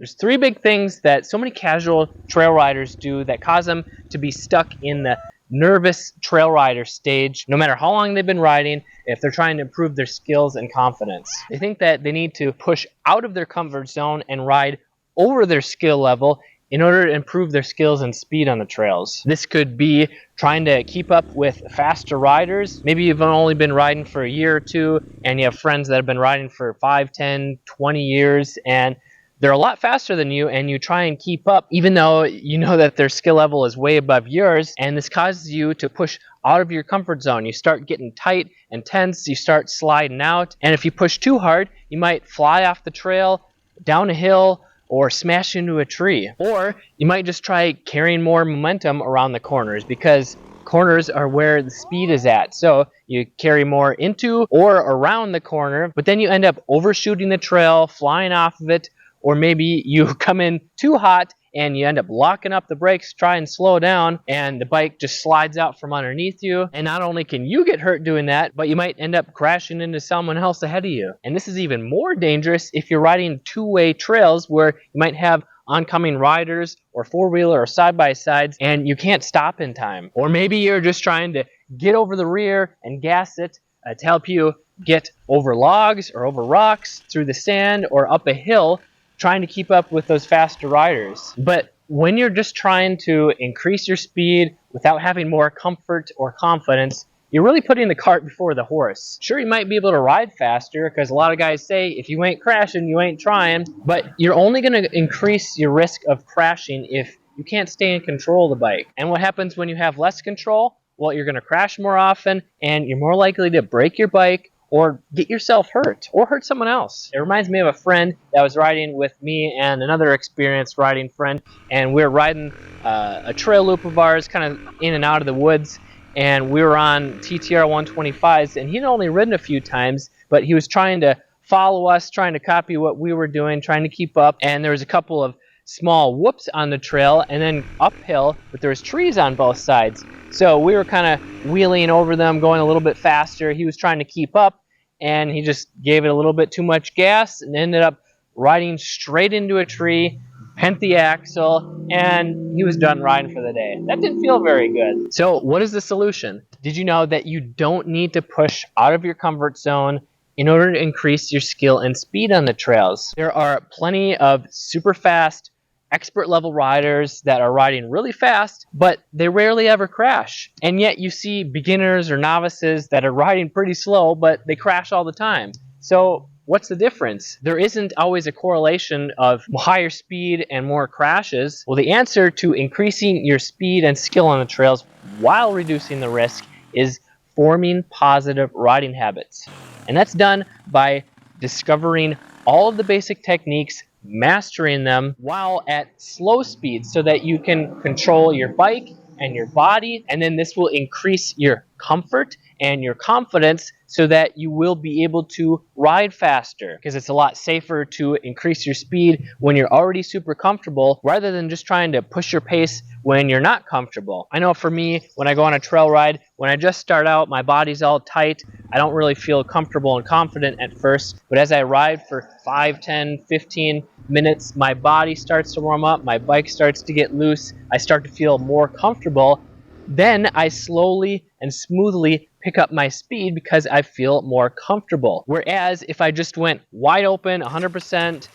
There's three big things that so many casual trail riders do that cause them to be stuck in the nervous trail rider stage, no matter how long they've been riding, if they're trying to improve their skills and confidence. They think that they need to push out of their comfort zone and ride over their skill level in order to improve their skills and speed on the trails. This could be trying to keep up with faster riders. Maybe you've only been riding for a year or two and you have friends that have been riding for 5, 10, 20 years and they're a lot faster than you, and you try and keep up even though you know that their skill level is way above yours, and this causes you to push out of your comfort zone. You start getting tight and tense, you start sliding out, and if you push too hard, you might fly off the trail, down a hill, or smash into a tree. Or you might just try carrying more momentum around the corners, because corners are where the speed is at. So you carry more into or around the corner, but then you end up overshooting the trail, flying off of it, or maybe you come in too hot and you end up locking up the brakes, try and slow down, and the bike just slides out from underneath you. And not only can you get hurt doing that, but you might end up crashing into someone else ahead of you. And this is even more dangerous if you're riding two-way trails where you might have oncoming riders or four-wheeler or side-by-sides and you can't stop in time. Or maybe you're just trying to get over the rear and gas it to help you get over logs or over rocks, through the sand, or up a hill, trying to keep up with those faster riders. But when you're just trying to increase your speed without having more comfort or confidence, you're really putting the cart before the horse. Sure, you might be able to ride faster, because a lot of guys say if you ain't crashing, you ain't trying, but you're only going to increase your risk of crashing if you can't stay in control of the bike. And what happens when you have less control? Well, you're going to crash more often, and you're more likely to break your bike or get yourself hurt, or hurt someone else. It reminds me of a friend that was riding with me and another experienced riding friend, and we were riding a trail loop of ours, kind of in and out of the woods, and we were on TTR 125s, and he'd only ridden a few times, but he was trying to follow us, trying to copy what we were doing, trying to keep up, and there was a couple of small whoops on the trail, and then uphill, but there was trees on both sides. So we were kind of wheeling over them, going a little bit faster. He was trying to keep up, and he just gave it a little bit too much gas and ended up riding straight into a tree, bent the axle, and he was done riding for the day. That didn't feel very good. So what is the solution? Did you know that you don't need to push out of your comfort zone in order to increase your skill and speed on the trails? There are plenty of super fast, expert level riders that are riding really fast, but they rarely ever crash. And yet you see beginners or novices that are riding pretty slow, but they crash all the time. So what's the difference? There isn't always a correlation of higher speed and more crashes. Well, the answer to increasing your speed and skill on the trails while reducing the risk is forming positive riding habits. And that's done by discovering all of the basic techniques, mastering them while at slow speed, so that you can control your bike and your body, and then this will increase your comfort and your confidence so that you will be able to ride faster, because it's a lot safer to increase your speed when you're already super comfortable rather than just trying to push your pace when you're not comfortable. I know for me, when I go on a trail ride, when I just start out, my body's all tight. I don't really feel comfortable and confident at first, but as I ride for 5, 10, 15 minutes, my body starts to warm up, my bike starts to get loose, I start to feel more comfortable. Then I slowly and smoothly pick up my speed because I feel more comfortable. Whereas if I just went wide open, 100%,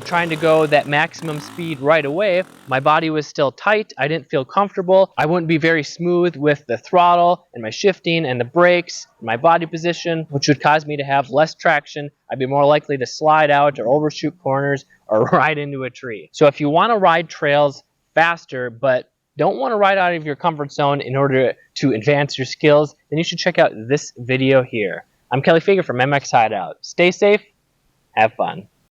trying to go that maximum speed right away, my body was still tight, I didn't feel comfortable, I wouldn't be very smooth with the throttle and my shifting and the brakes, and my body position, which would cause me to have less traction. I'd be more likely to slide out or overshoot corners or ride into a tree. So if you want to ride trails faster, but don't want to ride out of your comfort zone in order to advance your skills, then you should check out this video here. I'm Kelly Fager from MX Hideout. Stay safe, have fun.